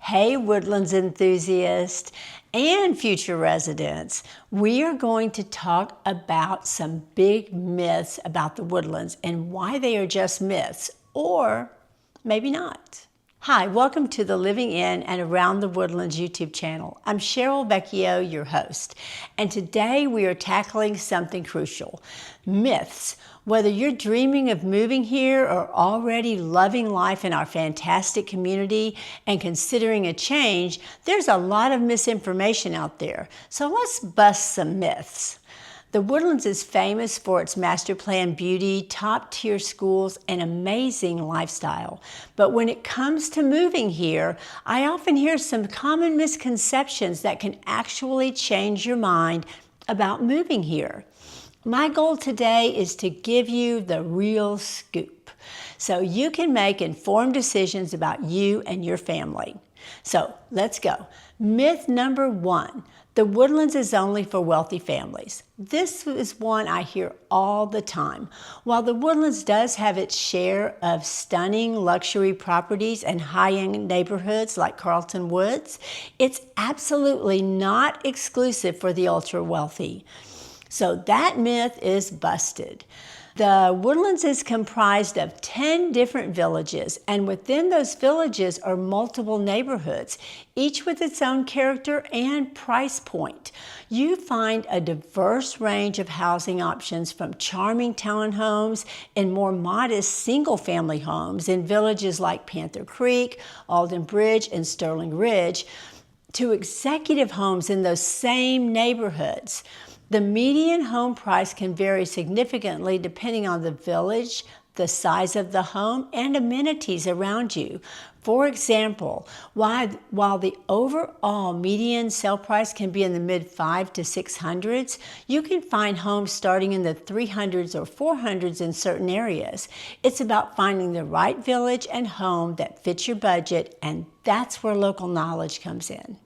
Hey, Woodlands enthusiasts and future residents. We are going to talk about some big myths about the Woodlands and why they are just myths, or maybe not. Hi, welcome to the Living in and Around the Woodlands YouTube channel. I'm Cheryl Vecchio, your host, and today we are tackling something crucial: myths. Whether you're dreaming of moving here or already loving life in our fantastic community and considering a change, there's a lot of misinformation out there. So let's bust some myths. The Woodlands is famous for its master plan beauty, top-tier schools, and amazing lifestyle. But when it comes to moving here, I often hear some common misconceptions that can actually change your mind about moving here. My goal today is to give you the real scoop so you can make informed decisions about you and your family. So let's go. Myth number one: the Woodlands is only for wealthy families. This is one I hear all the time. While the Woodlands does have its share of stunning luxury properties and high-end neighborhoods like Carlton Woods, it's absolutely not exclusive for the ultra-wealthy. So that myth is busted. The Woodlands is comprised of 10 different villages, and within those villages are multiple neighborhoods, each with its own character and price point. You find a diverse range of housing options, from charming townhomes and more modest single-family homes in villages like Panther Creek, Alden Bridge, and Sterling Ridge, to executive homes in those same neighborhoods. The median home price can vary significantly depending on the village, the size of the home, and amenities around you. For example, while the overall median sale price can be in the mid-500s to 600s, you can find homes starting in the 300s or 400s in certain areas. It's about finding the right village and home that fits your budget, and that's where local knowledge comes in.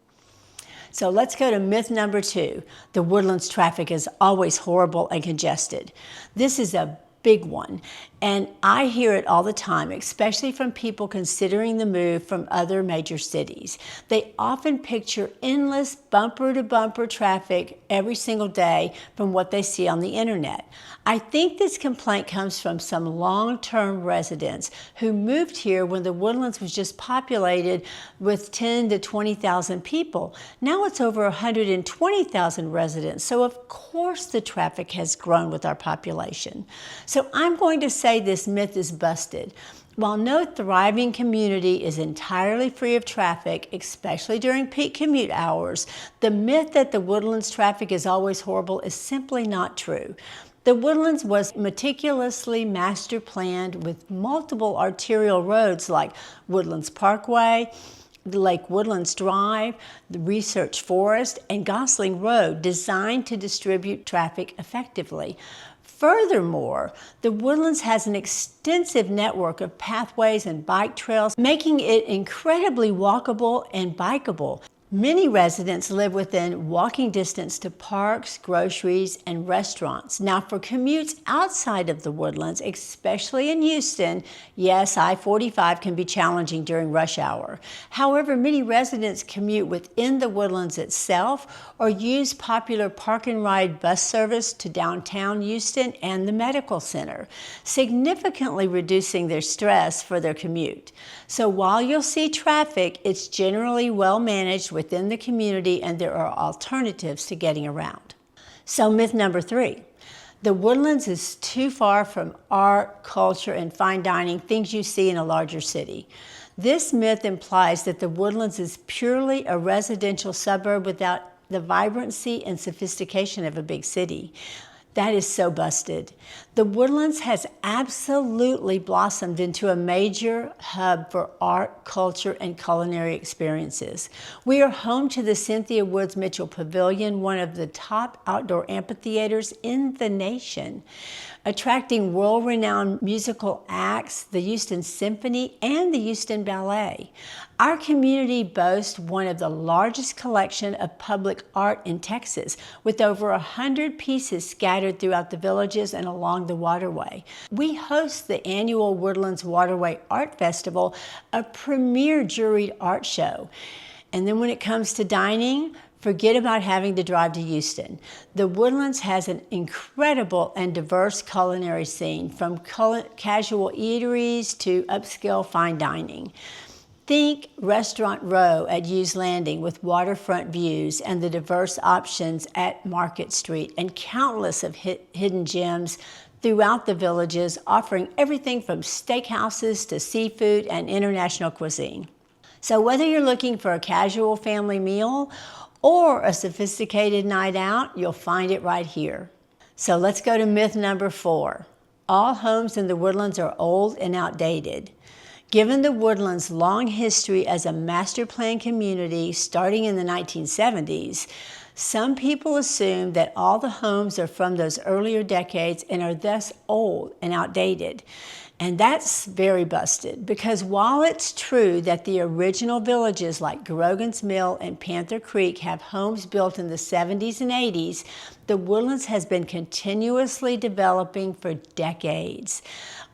So let's go to myth number two. The Woodlands traffic is always horrible and congested. This is a big one, and I hear it all the time, especially from people considering the move from other major cities. They often picture endless bumper-to-bumper traffic every single day from what they see on the internet. I think this complaint comes from some long-term residents who moved here when the Woodlands was just populated with 10 to 20,000 people. Now it's over 120,000 residents, so of course the traffic has grown with our population. So I'm going to say this myth is busted. While no thriving community is entirely free of traffic, especially during peak commute hours, the myth that the Woodlands traffic is always horrible is simply not true. The Woodlands was meticulously master planned with multiple arterial roads like Woodlands Parkway, Lake Woodlands Drive, the Research Forest, and Gosling Road, designed to distribute traffic effectively. Furthermore, the Woodlands has an extensive network of pathways and bike trails, making it incredibly walkable and bikeable. Many residents live within walking distance to parks, groceries, and restaurants. Now, for commutes outside of the Woodlands, especially in Houston, yes, I-45 can be challenging during rush hour. However, many residents commute within the Woodlands itself or use popular park and ride bus service to downtown Houston and the medical center, significantly reducing their stress for their commute. So while you'll see traffic, it's generally well managed within the community, and there are alternatives to getting around. So myth number three: the Woodlands is too far from art, culture, and fine dining, things you see in a larger city. This myth implies that the Woodlands is purely a residential suburb without the vibrancy and sophistication of a big city. That is so busted. The Woodlands has absolutely blossomed into a major hub for art, culture, and culinary experiences. We are home to the Cynthia Woods Mitchell Pavilion, one of the top outdoor amphitheaters in the nation. attracting world-renowned musical acts, the Houston Symphony and the Houston Ballet. Our community boasts one of the largest collections of public art in Texas, with over 100 pieces scattered throughout the villages and along the waterway. We host the annual Woodlands Waterway Art Festival, a premier juried art show. And then when it comes to dining, forget about having to drive to Houston. The Woodlands has an incredible and diverse culinary scene, from casual eateries to upscale fine dining. Think Restaurant Row at Hughes Landing with waterfront views and the diverse options at Market Street, and countless of hidden gems throughout the villages, offering everything from steakhouses to seafood and international cuisine. So whether you're looking for a casual family meal or a sophisticated night out, you'll find it right here. So let's go to myth number 4. All homes in the Woodlands are old and outdated. Given the Woodlands' long history as a master plan community starting in the 1970s, some people assume that all the homes are from those earlier decades and are thus old and outdated. And that's very busted, because while it's true that the original villages like Grogan's Mill and Panther Creek have homes built in the 70s and 80s, the Woodlands has been continuously developing for decades.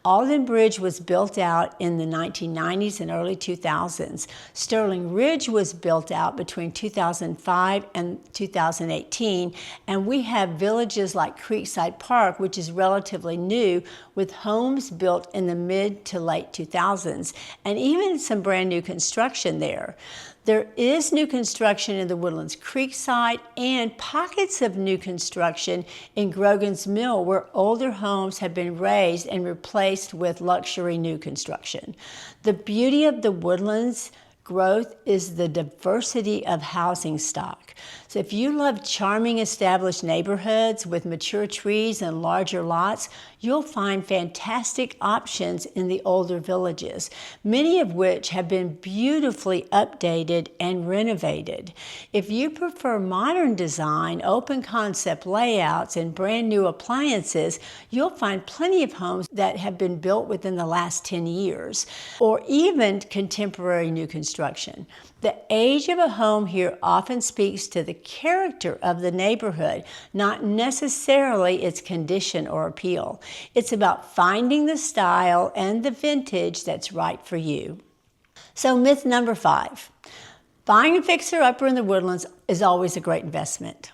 Alden Bridge was built out in the 1990s and early 2000s. Sterling Ridge was built out between 2005 and 2018, and we have villages like Creekside Park, which is relatively new, with homes built in the mid to late 2000s, and even some brand new construction there. There is new construction in the Woodlands Creekside and pockets of new construction in Grogan's Mill, where older homes have been razed and replaced with luxury new construction. The beauty of the Woodlands growth is the diversity of housing stock. So if you love charming established neighborhoods with mature trees and larger lots, you'll find fantastic options in the older villages, many of which have been beautifully updated and renovated. If you prefer modern design, open concept layouts, and brand new appliances, you'll find plenty of homes that have been built within the last 10 years, or even contemporary new construction. The age of a home here often speaks to the character of the neighborhood, not necessarily its condition or appeal. It's about finding the style and the vintage that's right for you. So myth number 5, buying a fixer-upper in the Woodlands is always a great investment.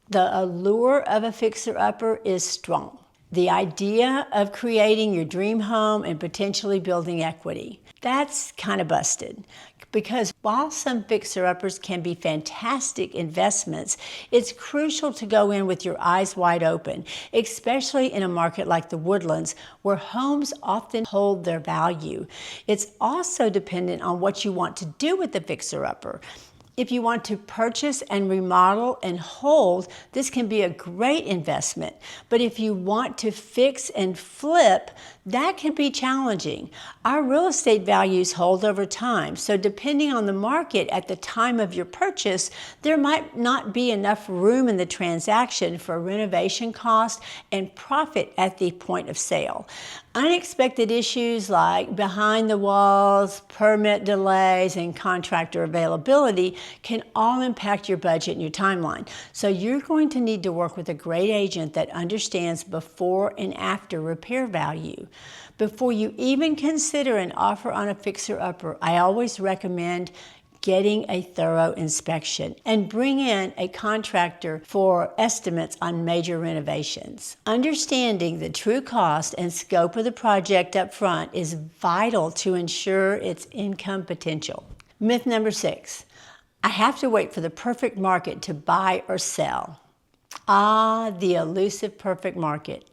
The allure of a fixer-upper is strong. The idea of creating your dream home and potentially building equity, that's kind of busted. Because while some fixer-uppers can be fantastic investments, it's crucial to go in with your eyes wide open, especially in a market like the Woodlands, where homes often hold their value. It's also dependent on what you want to do with the fixer-upper. If you want to purchase and remodel and hold, this can be a great investment. But if you want to fix and flip, that can be challenging. Our real estate values hold over time, so depending on the market at the time of your purchase, there might not be enough room in the transaction for renovation cost and profit at the point of sale. Unexpected issues like behind the walls, permit delays, and contractor availability can all impact your budget and your timeline. So you're going to need to work with a great agent that understands before and after repair value. Before you even consider an offer on a fixer-upper, I always recommend getting a thorough inspection and bring in a contractor for estimates on major renovations. Understanding the true cost and scope of the project up front is vital to ensure its income potential. Myth number 6, I have to wait for the perfect market to buy or sell. Ah, the elusive perfect market.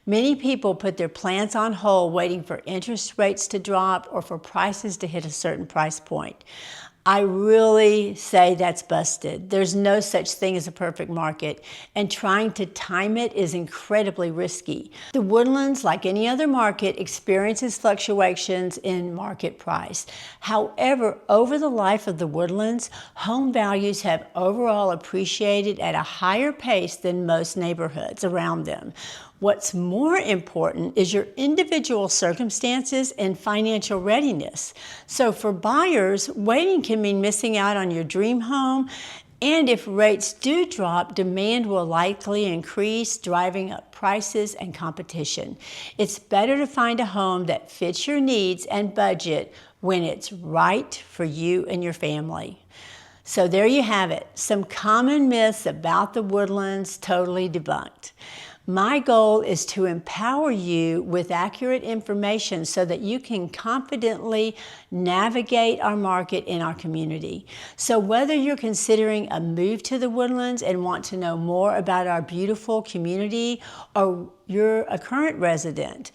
Many people put their plans on hold waiting for interest rates to drop or for prices to hit a certain price point. I really say that's busted. There's no such thing as a perfect market, and trying to time it is incredibly risky. The Woodlands, like any other market, experiences fluctuations in market price. However, over the life of the Woodlands, home values have overall appreciated at a higher pace than most neighborhoods around them. What's more important is your individual circumstances and financial readiness. So for buyers, waiting can mean missing out on your dream home. And if rates do drop, demand will likely increase, driving up prices and competition. It's better to find a home that fits your needs and budget when it's right for you and your family. So there you have it, some common myths about the Woodlands totally debunked. My goal is to empower you with accurate information so that you can confidently navigate our market in our community. So whether you're considering a move to the Woodlands and want to know more about our beautiful community, or you're a current resident,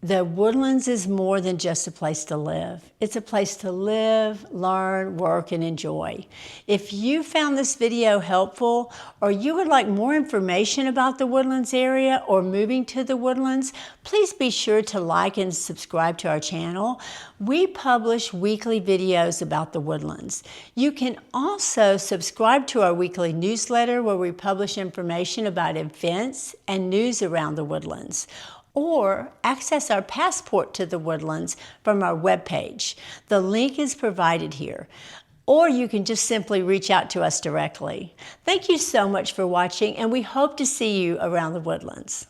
the Woodlands is more than just a place to live. It's a place to live, learn, work, and enjoy. If you found this video helpful, or you would like more information about the Woodlands area or moving to the Woodlands, please be sure to like and subscribe to our channel. We publish weekly videos about the Woodlands. You can also subscribe to our weekly newsletter where we publish information about events and news around the Woodlands, or access our passport to the Woodlands from our webpage. The link is provided here. Or you can just simply reach out to us directly. Thank you so much for watching, and we hope to see you around the Woodlands.